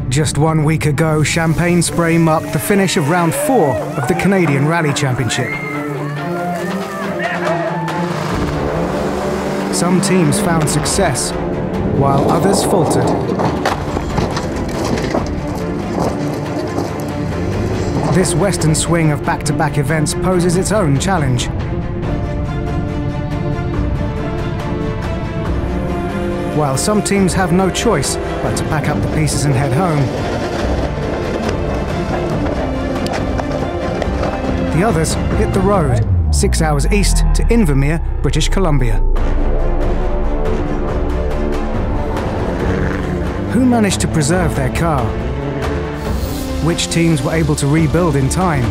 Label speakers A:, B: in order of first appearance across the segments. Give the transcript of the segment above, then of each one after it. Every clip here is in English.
A: Just 1 week ago, champagne spray marked the finish of round 4 of the Canadian Rally Championship. Some teams found success, while others faltered. This western swing of back-to-back events poses its own challenge. While some teams have no choice but to pack up the pieces and head home, the others hit the road, 6 hours east to Invermere, British Columbia. Who managed to preserve their car? Which teams were able to rebuild in time?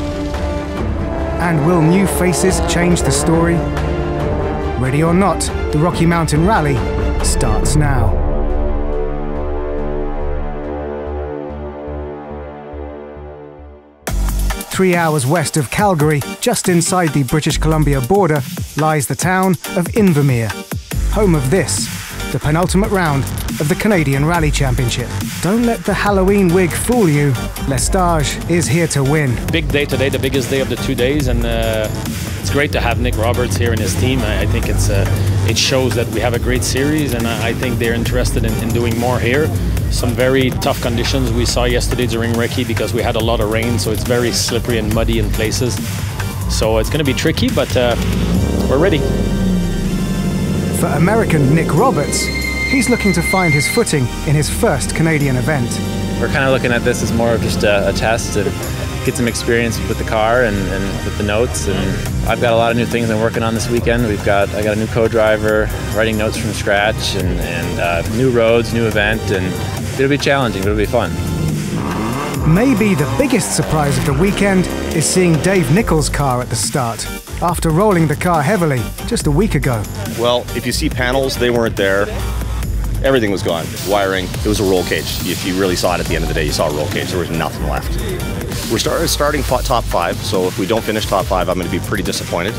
A: And will new faces change the story? Ready or not, the Rocky Mountain Rally starts now. Three hours west of Calgary, just inside the British Columbia border, lies the town of Invermere, home of this, the penultimate round of the Canadian Rally Championship. Don't let the Halloween wig fool you. Lestage is here to win.
B: Big day today, the biggest day of the 2 days, and it's great to have Nick Roberts here and his team. I think it shows that we have a great series, and I think they're interested in doing more here. Some very tough conditions we saw yesterday during recce because we had a lot of rain, so it's very slippery and muddy in places. So it's going to be tricky, but we're ready.
A: For American Nick Roberts, he's looking to find his footing in his first Canadian event.
C: We're kind of looking at this as more of just a test to get some experience with the car and with the notes. And I've got a lot of new things I'm working on this weekend. I got a new co-driver, writing notes from scratch, and new roads, new event, and it'll be challenging, but it'll be fun.
A: Maybe the biggest surprise of the weekend is seeing Dave Nichols' car at the start, after rolling the car heavily just a week ago.
D: Well, if you see panels, they weren't there. Everything was gone. Wiring, it was a roll cage. If you really saw it at the end of the day, you saw a roll cage. There was nothing left. We're starting top 5, so if we don't finish top 5, I'm going to be pretty disappointed.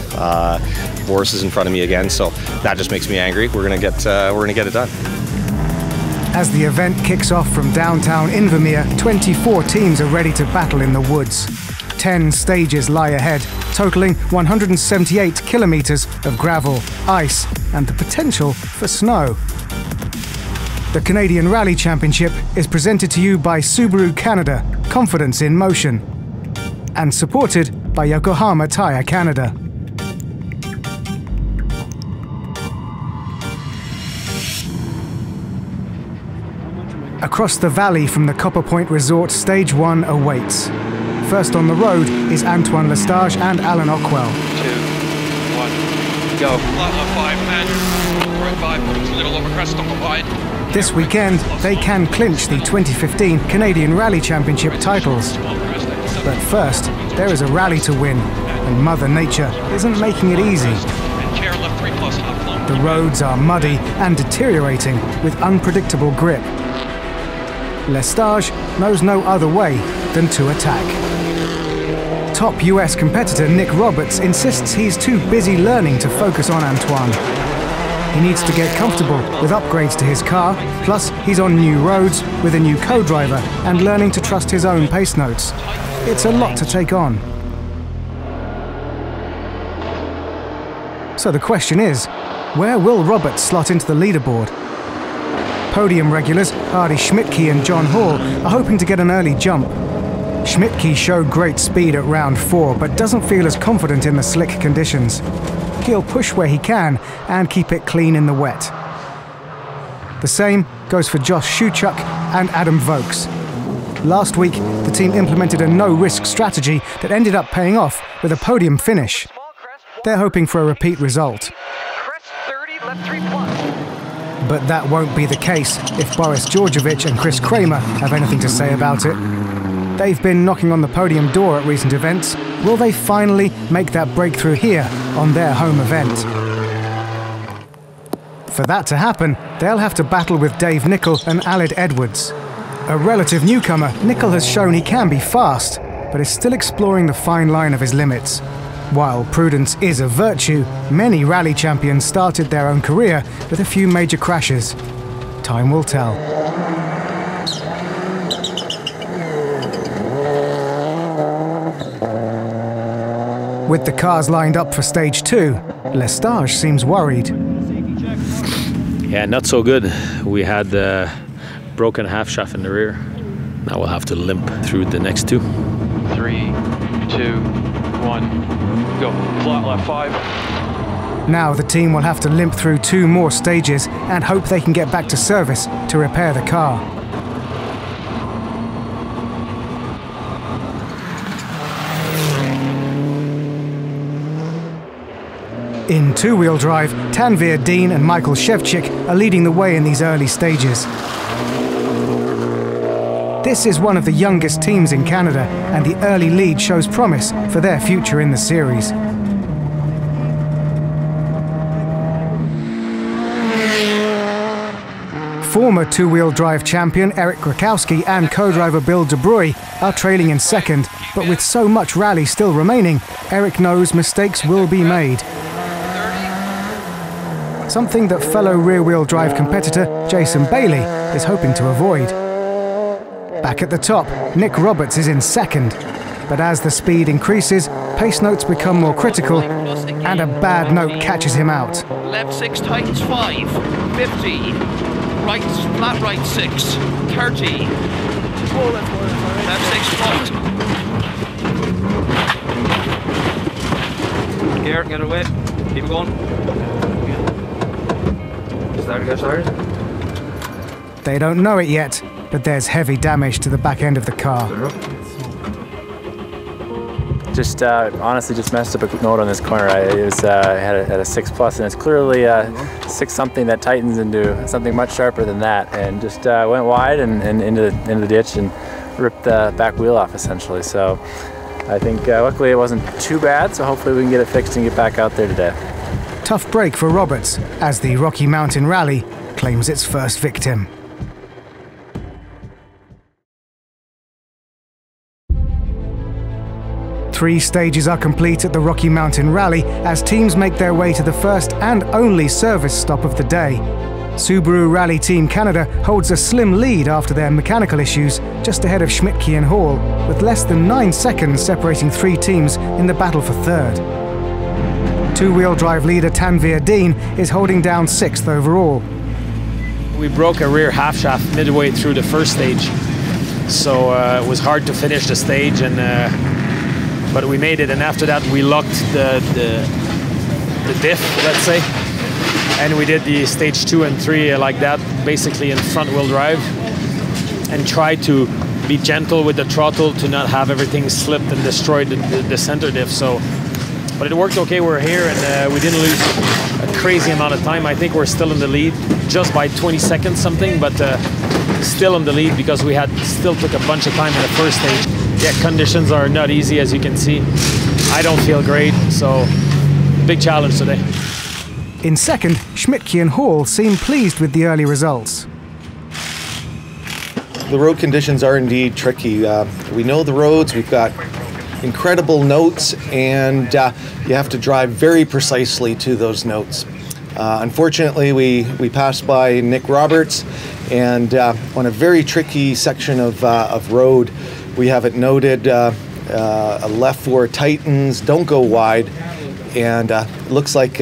D: Boris is in front of me again, so that just makes me angry. We're going to get it done.
A: As the event kicks off from downtown Invermere, 24 teams are ready to battle in the woods. 10 stages lie ahead, totaling 178 kilometers of gravel, ice, and the potential for snow. The Canadian Rally Championship is presented to you by Subaru Canada, confidence in motion, and supported by Yokohama Tire Canada. Across the valley from the Copper Point Resort, Stage 1 awaits. First on the road is Antoine Lestage and Alan Ockwell.
E: 2, 1, go. Flat on 5, man. Right 5, it's a little over crest on the wide.
A: This weekend, they can clinch the 2015 Canadian Rally Championship titles. But first, there is a rally to win, and Mother Nature isn't making it easy. The roads are muddy and deteriorating with unpredictable grip. Lestage knows no other way than to attack. Top US competitor Nick Roberts insists he's too busy learning to focus on Antoine. He needs to get comfortable with upgrades to his car, plus he's on new roads with a new co-driver and learning to trust his own pace notes. It's a lot to take on. So the question is, where will Roberts slot into the leaderboard? Podium regulars Hardy Schmidtke and John Hall are hoping to get an early jump. Schmidtke showed great speed at round 4, but doesn't feel as confident in the slick conditions. He'll push where he can and keep it clean in the wet. The same goes for Josh Schuchuk and Adam Vokes. Last week, the team implemented a no-risk strategy that ended up paying off with a podium finish. They're hoping for a repeat result. But that won't be the case if Boris Georgievich and Chris Kramer have anything to say about it. They've been knocking on the podium door at recent events. Will they finally make that breakthrough here on their home event? For that to happen, they'll have to battle with Dave Nicholl and Aled Edwards. A relative newcomer, Nicholl has shown he can be fast, but is still exploring the fine line of his limits. While prudence is a virtue, many rally champions started their own career with a few major crashes. Time will tell. With the cars lined up for stage 2, Lestage seems worried.
B: Yeah, not so good. We had broken half shaft in the rear. Now we'll have to limp through the next 2. 3, 2, 1, go. Flat left 5.
A: Now the team will have to limp through 2 more stages and hope they can get back to service to repair the car. In two-wheel drive, Tanvir Dean and Michael Shevchik are leading the way in these early stages. This is one of the youngest teams in Canada, and the early lead shows promise for their future in the series. Former two-wheel drive champion Eric Krakowski and co-driver Bill DeBruy are trailing in second, but with so much rally still remaining, Eric knows mistakes will be made. Something that fellow rear-wheel drive competitor Jason Bailey is hoping to avoid. Back at the top, Nick Roberts is in second, but as the speed increases, pace notes become more critical, and a bad note catches him out.
E: Left 6 tightens 5, 50, right, flat right 6, 30, left 6 Garrett, get away, keep going.
A: They don't know it yet, but there's heavy damage to the back end of the car.
C: Just honestly just messed up a note on this corner. It was had a 6+, and it's clearly 6 something that tightens into something much sharper than that, and just went wide and into the ditch and ripped the back wheel off essentially. So I think luckily it wasn't too bad, so hopefully we can get it fixed and get back out there today.
A: Tough break for Roberts as the Rocky Mountain Rally claims its first victim. Three stages are complete at the Rocky Mountain Rally as teams make their way to the first and only service stop of the day. Subaru Rally Team Canada holds a slim lead after their mechanical issues, just ahead of Schmidtke and Hall, with less than 9 seconds separating 3 teams in the battle for third. Two-wheel drive leader Tanvir Dean is holding down 6th overall.
B: We broke a rear half shaft midway through the first stage, so it was hard to finish the stage, and but we made it. And after that, we locked the diff, let's say, and we did the stage 2 and 3 like that, basically in front-wheel drive, and tried to be gentle with the throttle to not have everything slipped and destroyed the center diff. But it worked okay. We're here, and we didn't lose a crazy amount of time. I think we're still in the lead, just by 20 seconds something, but still in the lead because we still took a bunch of time in the first stage. Yeah, conditions are not easy, as you can see. I don't feel great, so big challenge today.
A: In second, Schmidtke and Hall seem pleased with the early results.
F: The road conditions are indeed tricky. We know the roads, we've got incredible notes, and you have to drive very precisely to those notes. Unfortunately, we passed by Nick Roberts, and on a very tricky section of road, we have it noted a left 4 tightens, don't go wide, and it looks like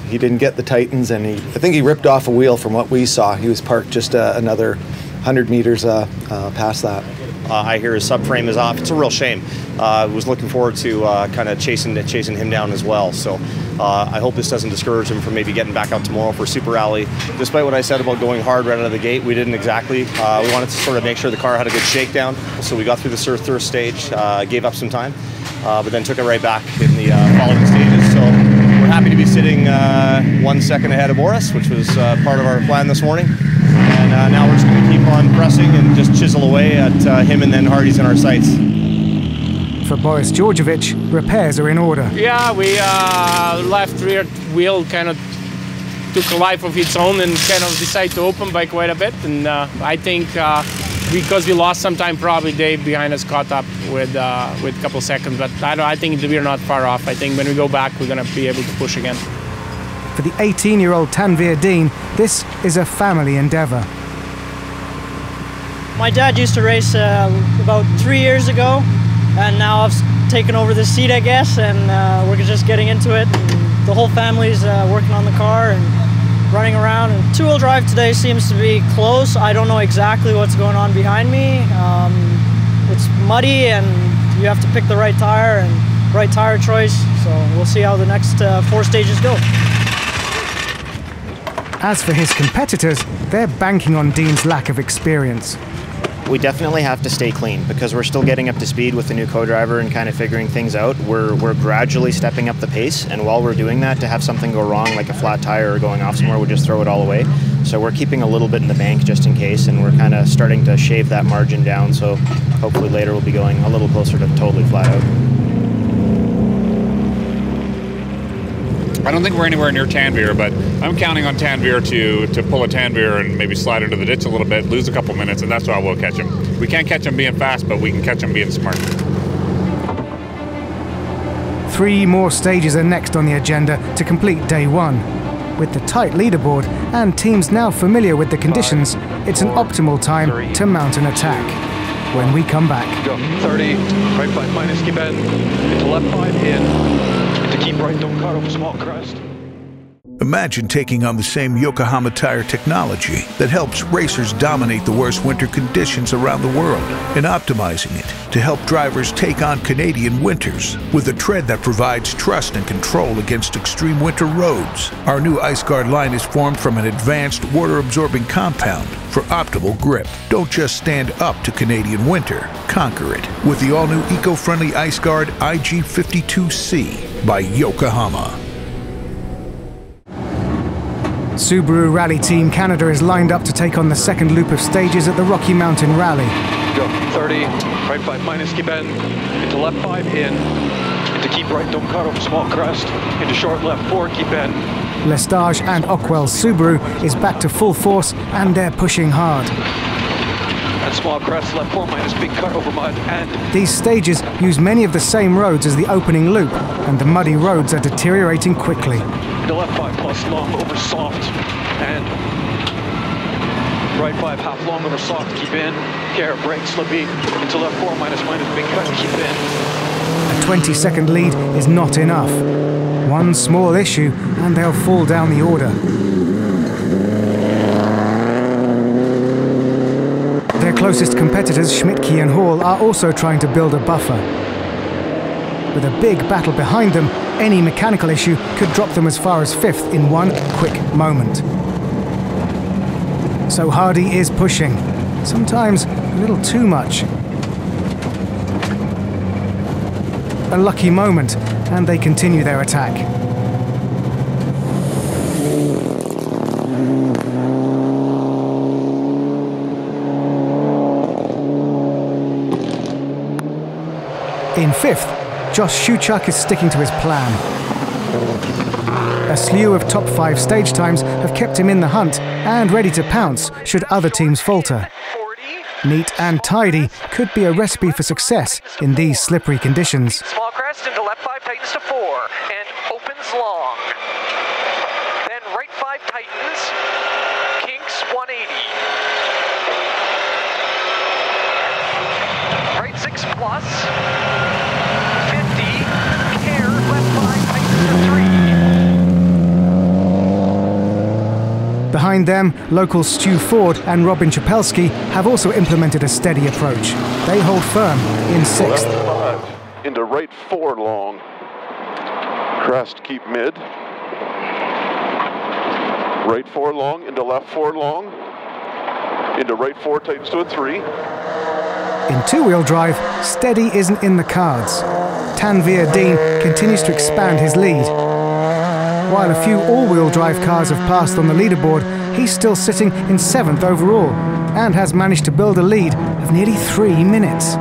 F: he didn't get the tightens, and I think he ripped off a wheel from what we saw. He was parked just another 100 meters past that.
D: I hear his subframe is off. It's a real shame. I was looking forward to kind of chasing him down as well. So I hope this doesn't discourage him from maybe getting back out tomorrow for Super Rally. Despite what I said about going hard right out of the gate, we didn't exactly. We wanted to sort of make sure the car had a good shakedown. So we got through the third stage, gave up some time, but then took it right back in the following stages. So we're happy to be sitting 1 second ahead of Boris, which was part of our plan this morning. And now we're just going to keep on pressing and just chisel away at him and then Hardy's in our sights.
A: For Boris Georgievich, repairs are in order.
G: Yeah, we left rear wheel kind of took a life of its own and kind of decided to open by quite a bit. And I think because we lost some time, probably Dave behind us caught up with a couple seconds. But I think we're not far off. I think when we go back, we're going to be able to push again.
A: For the 18-year-old Tanveer Dean, this is a family endeavour.
H: My dad used to race about 3 years ago, and now I've taken over the seat, I guess, and we're just getting into it. And the whole family's working on the car and running around. And two-wheel drive today seems to be close. I don't know exactly what's going on behind me. It's muddy, and you have to pick the right tire and right tire choice. So we'll see how the next 4 stages go.
A: As for his competitors, they're banking on Dean's lack of experience.
I: We definitely have to stay clean because we're still getting up to speed with the new co-driver and kind of figuring things out. We're gradually stepping up the pace, and while we're doing that, to have something go wrong like a flat tire or going off somewhere, we'll just throw it all away. So we're keeping a little bit in the bank just in case, and we're kind of starting to shave that margin down, so hopefully later we'll be going a little closer to totally flat out.
J: I don't think we're anywhere near Tanveer, but I'm counting on Tanveer to pull a Tanveer and maybe slide into the ditch a little bit, lose a couple minutes, and that's how we'll catch him. We can't catch him being fast, but we can catch him being smart.
A: 3 more stages are next on the agenda to complete day 1. With the tight leaderboard and teams now familiar with the conditions, it's an optimal time to mount an attack. When we come back.
E: Go 30, right 5 minus, keep in, into left 5, in, to keep right, don't cut over small crest.
K: Imagine taking on the same Yokohama Tire technology that helps racers dominate the worst winter conditions around the world and optimizing it to help drivers take on Canadian winters with a tread that provides trust and control against extreme winter roads. Our new IceGuard line is formed from an advanced water-absorbing compound for optimal grip. Don't just stand up to Canadian winter, conquer it with the all-new eco-friendly IceGuard IG52C by Yokohama.
A: Subaru Rally Team Canada is lined up to take on the second loop of stages at the Rocky Mountain Rally.
E: Go 30, right 5 minus, keep in, into left 5, in, to keep right, don't cut over small crest, into short left 4, keep in.
A: Lestage and Ockwell's Subaru is back to full force, and they're pushing hard.
E: And small crest, left 4 minus, big cut over mud, and...
A: These stages use many of the same roads as the opening loop, and the muddy roads are deteriorating quickly.
E: Into left 5 plus long over soft, and right 5 half long over soft, keep in, care, brake, slippy, into left 4 minus, big cut, keep in.
A: A 20-second lead is not enough. One small issue, and they'll fall down the order. Their closest competitors, Schmidtke and Hall, are also trying to build a buffer. With a big battle behind them, any mechanical issue could drop them as far as 5th in one quick moment. So Hardy is pushing, sometimes a little too much. A lucky moment, and they continue their attack. In 5th, Josh Shuchuk is sticking to his plan. A slew of top 5 stage times have kept him in the hunt and ready to pounce should other teams falter. Neat and tidy could be a recipe for success in these slippery conditions.
L: Small crest into left 5 tightens to 4 and opens long. Then right 5 tightens, kinks 180. Right 6 plus, 50, care, left 5 tightens to 3.
A: Behind them, locals Stu Ford and Robin Chapelski have also implemented a steady approach. They hold firm in 6th.
M: Left 5 into right 4 long. Crest, keep mid. Right 4 long into left 4 long. Into right 4 tightens to a 3.
A: In 2-wheel drive, steady isn't in the cards. Tanveer Dean continues to expand his lead. While a few all-wheel drive cars have passed on the leaderboard, he's still sitting in 7th overall and has managed to build a lead of nearly 3 minutes.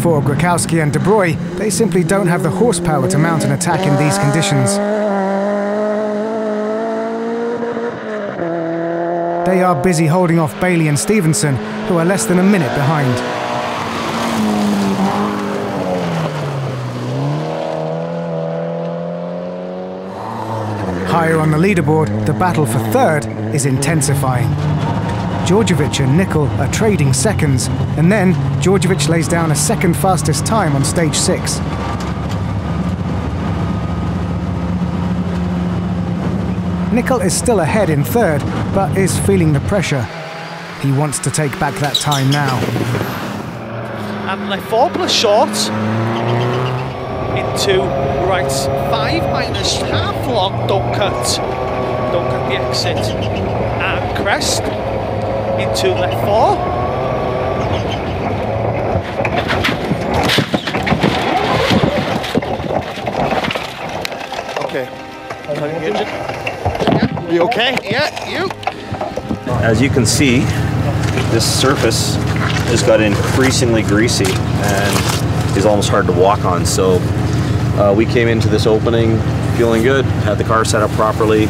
A: For Grakowski and De Bruyne, they simply don't have the horsepower to mount an attack in these conditions. They are busy holding off Bailey and Stevenson, who are less than a minute behind. Higher on the leaderboard, the battle for third is intensifying. Djordjevic and Nickel are trading seconds, and then Djordjevic lays down a second fastest time on stage 6. Nickel is still ahead in third, but is feeling the pressure. He wants to take back that time now.
N: And left 4 plus short into right 5 minus half long, don't cut the exit, and crest into left 4.
F: Okay.
N: You okay? Yeah, you.
D: As you can see, this surface has got increasingly greasy and is almost hard to walk on. So we came into this opening feeling good, had the car set up properly,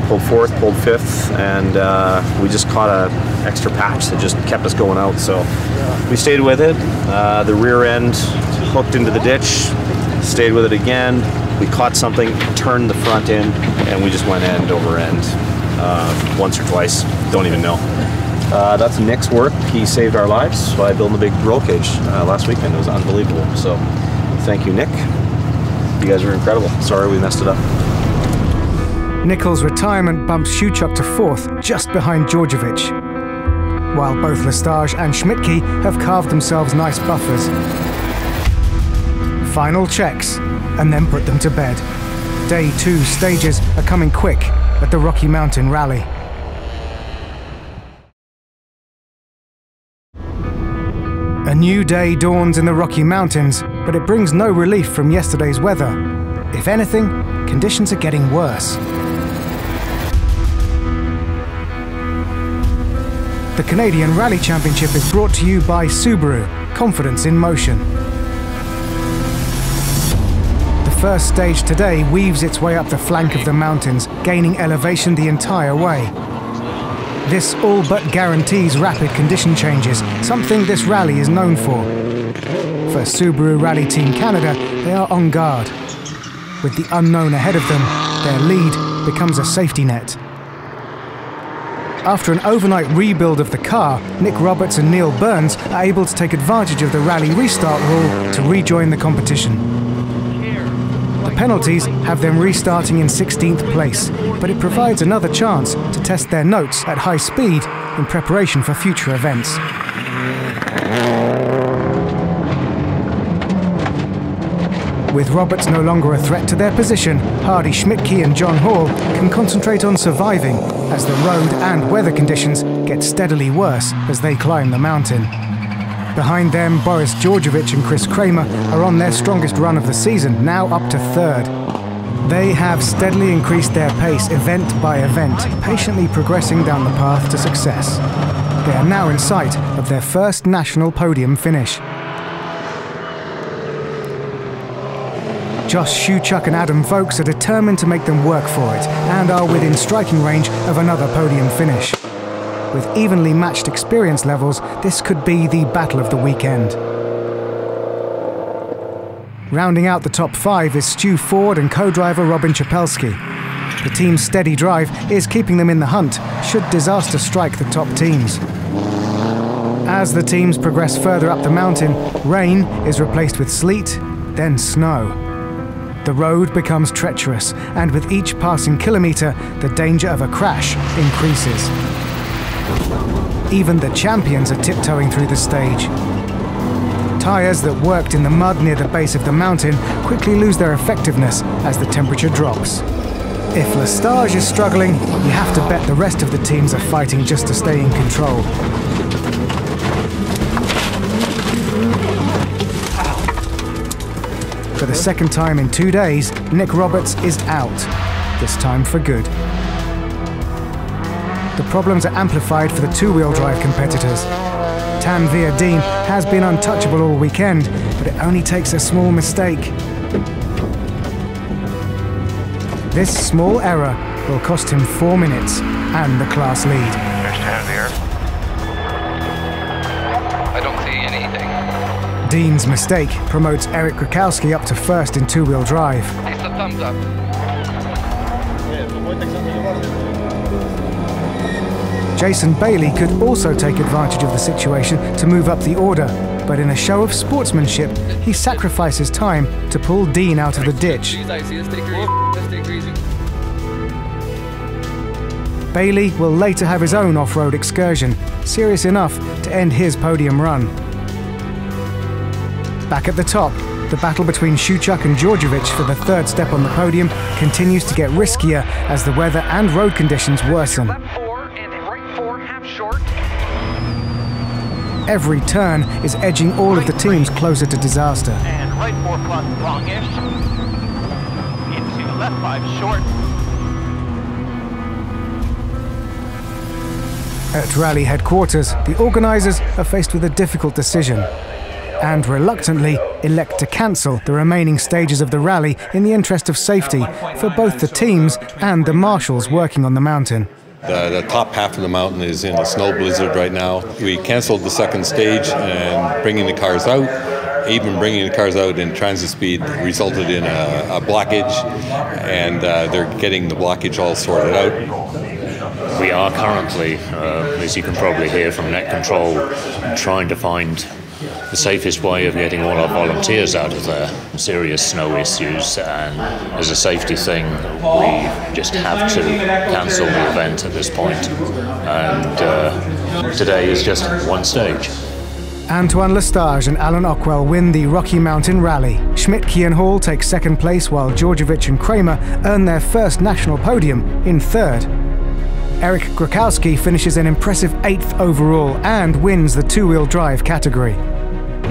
D: pulled 4th, pulled 5th, and we just caught an extra patch that just kept us going out. So we stayed with it. The rear end hooked into the ditch, stayed with it again. We caught something, turned the front end, and we just went end over end once or twice, don't even know. That's Nick's work. He saved our lives by building the big roll cage last weekend. It was unbelievable. So thank you, Nick. You guys are incredible. Sorry we messed it up.
A: Nickel's retirement bumps Schuchuk to 4th, just behind Djordjevic, while both Lestage and Schmidtke have carved themselves nice buffers. Final checks, and then put them to bed. Day 2 stages are coming quick at the Rocky Mountain Rally. A new day dawns in the Rocky Mountains, but it brings no relief from yesterday's weather. If anything, conditions are getting worse. The Canadian Rally Championship is brought to you by Subaru, confidence in motion. The first stage today weaves its way up the flank of the mountains, gaining elevation the entire way. This all but guarantees rapid condition changes, something this rally is known for. For Subaru Rally Team Canada, they are on guard. With the unknown ahead of them, their lead becomes a safety net. After an overnight rebuild of the car, Nick Roberts and Neil Burns are able to take advantage of the rally restart rule to rejoin the competition. The penalties have them restarting in 16th place, but it provides another chance to test their notes at high speed in preparation for future events. With Roberts no longer a threat to their position, Hardy Schmidtke and John Hall can concentrate on surviving as the road and weather conditions get steadily worse as they climb the mountain. Behind them, Boris Djordjevic and Chris Kramer are on their strongest run of the season, now up to 3rd. They have steadily increased their pace event by event, patiently progressing down the path to success. They are now in sight of their first national podium finish. Josh Schuchuk and Adam Vokes are determined to make them work for it and are within striking range of another podium finish. With evenly matched experience levels, this could be the battle of the weekend. Rounding out the top 5 is Stu Ford and co-driver Robin Chapelski. The team's steady drive is keeping them in the hunt should disaster strike the top teams. As the teams progress further up the mountain, rain is replaced with sleet, then snow. The road becomes treacherous, and with each passing kilometre, the danger of a crash increases. Even the champions are tiptoeing through the stage. Tyres that worked in the mud near the base of the mountain quickly lose their effectiveness as the temperature drops. If Lestage is struggling, you have to bet the rest of the teams are fighting just to stay in control. For the second time in 2 days, Nick Roberts is out, this time for good. The problems are amplified for the two-wheel drive competitors. Tanveer Dean has been untouchable all weekend, but it only takes a small mistake. This small error will cost him 4 minutes and the class lead.
O: There's Tanveer. I don't see anything.
A: Dean's mistake promotes Eric Grakowski up to first in two-wheel drive.
O: It's a thumbs up.
A: Jason Bailey could also take advantage of the situation to move up the order, but in a show of sportsmanship, he sacrifices time to pull Dean out of the ditch. Bailey will later have his own off-road excursion, serious enough to end his podium run. Back at the top, the battle between Shuchuk and Djordjevic for the third step on the podium continues to get riskier as the weather and road conditions worsen. Every turn is edging all of the teams closer to disaster.
N: And right 4 plus longish. Into left 5 short.
A: At rally headquarters, the organisers are faced with a difficult decision and reluctantly elect to cancel the remaining stages of the rally in the interest of safety for both the teams and the marshals working on the mountain.
P: The top half of the mountain is in a snow blizzard right now. We cancelled the second stage and bringing the cars out. Even bringing the cars out in transit speed resulted in a blockage, and they're getting the blockage all sorted out.
Q: We are currently, as you can probably hear from net control, trying to find the safest way of getting all our volunteers out of there. Serious snow issues, and as a safety thing, we just have to cancel the event at this point. And today is just one stage.
A: Antoine Lestage and Alan Ockwell win the Rocky Mountain Rally. Schmidtke and Hall take second place, while Djordjevic and Kramer earn their first national podium in third. Eric Grakowski finishes an impressive 8th overall and wins the two-wheel drive category.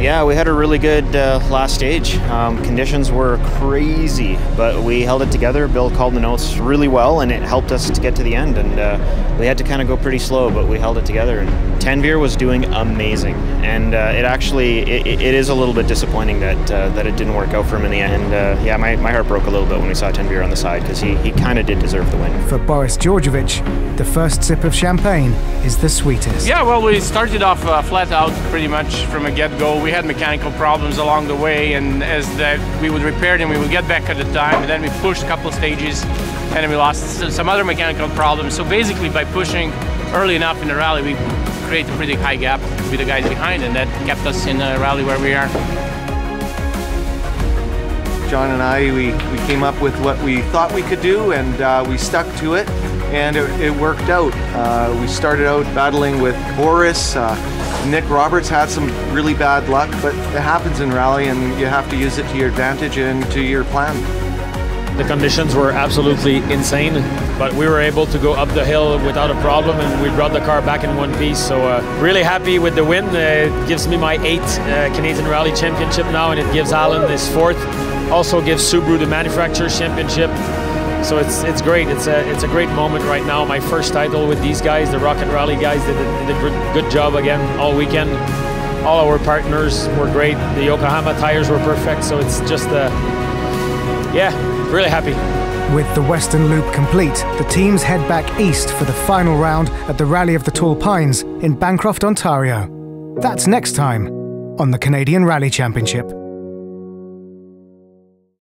I: Yeah, we had a really good last stage. Conditions were crazy, but we held it together. Bill called the notes really well, and it helped us to get to the end. And we had to kind of go pretty slow, but we held it together. And Tanveer was doing amazing. And it is a little bit disappointing that it didn't work out for him in the end. Yeah, my heart broke a little bit when we saw Tanveer on the side, because he kind of did deserve the win.
A: For Boris Djordjevic, the first sip of champagne is the sweetest.
G: Yeah, well, we started off flat out pretty much from a get-go. We had mechanical problems along the way, and as we would repair them, we would get back at the time, and then we pushed a couple stages, and then we lost some other mechanical problems. So basically, by pushing early enough in the rally, we created a pretty high gap with the guys behind, and that kept us in the rally where we are.
F: John and I, we came up with what we thought we could do, and we stuck to it, and it worked out. We started out battling with Boris. Nick Roberts had some really bad luck, but it happens in rally, and you have to use it to your advantage and to your plan.
B: The conditions were absolutely insane, but we were able to go up the hill without a problem, and we brought the car back in one piece. So really happy with the win. It gives me my 8th Canadian Rally Championship now, and it gives Alan his 4th. Also gives Subaru the Manufacturers Championship. So it's great. It's a great moment right now. My first title with these guys, the Rocket Rally guys, did a good job again all weekend. All our partners were great. The Yokohama tires were perfect. So it's just yeah, really happy.
A: With the Western Loop complete, the teams head back east for the final round at the Rally of the Tall Pines in Bancroft, Ontario. That's next time on the Canadian Rally Championship.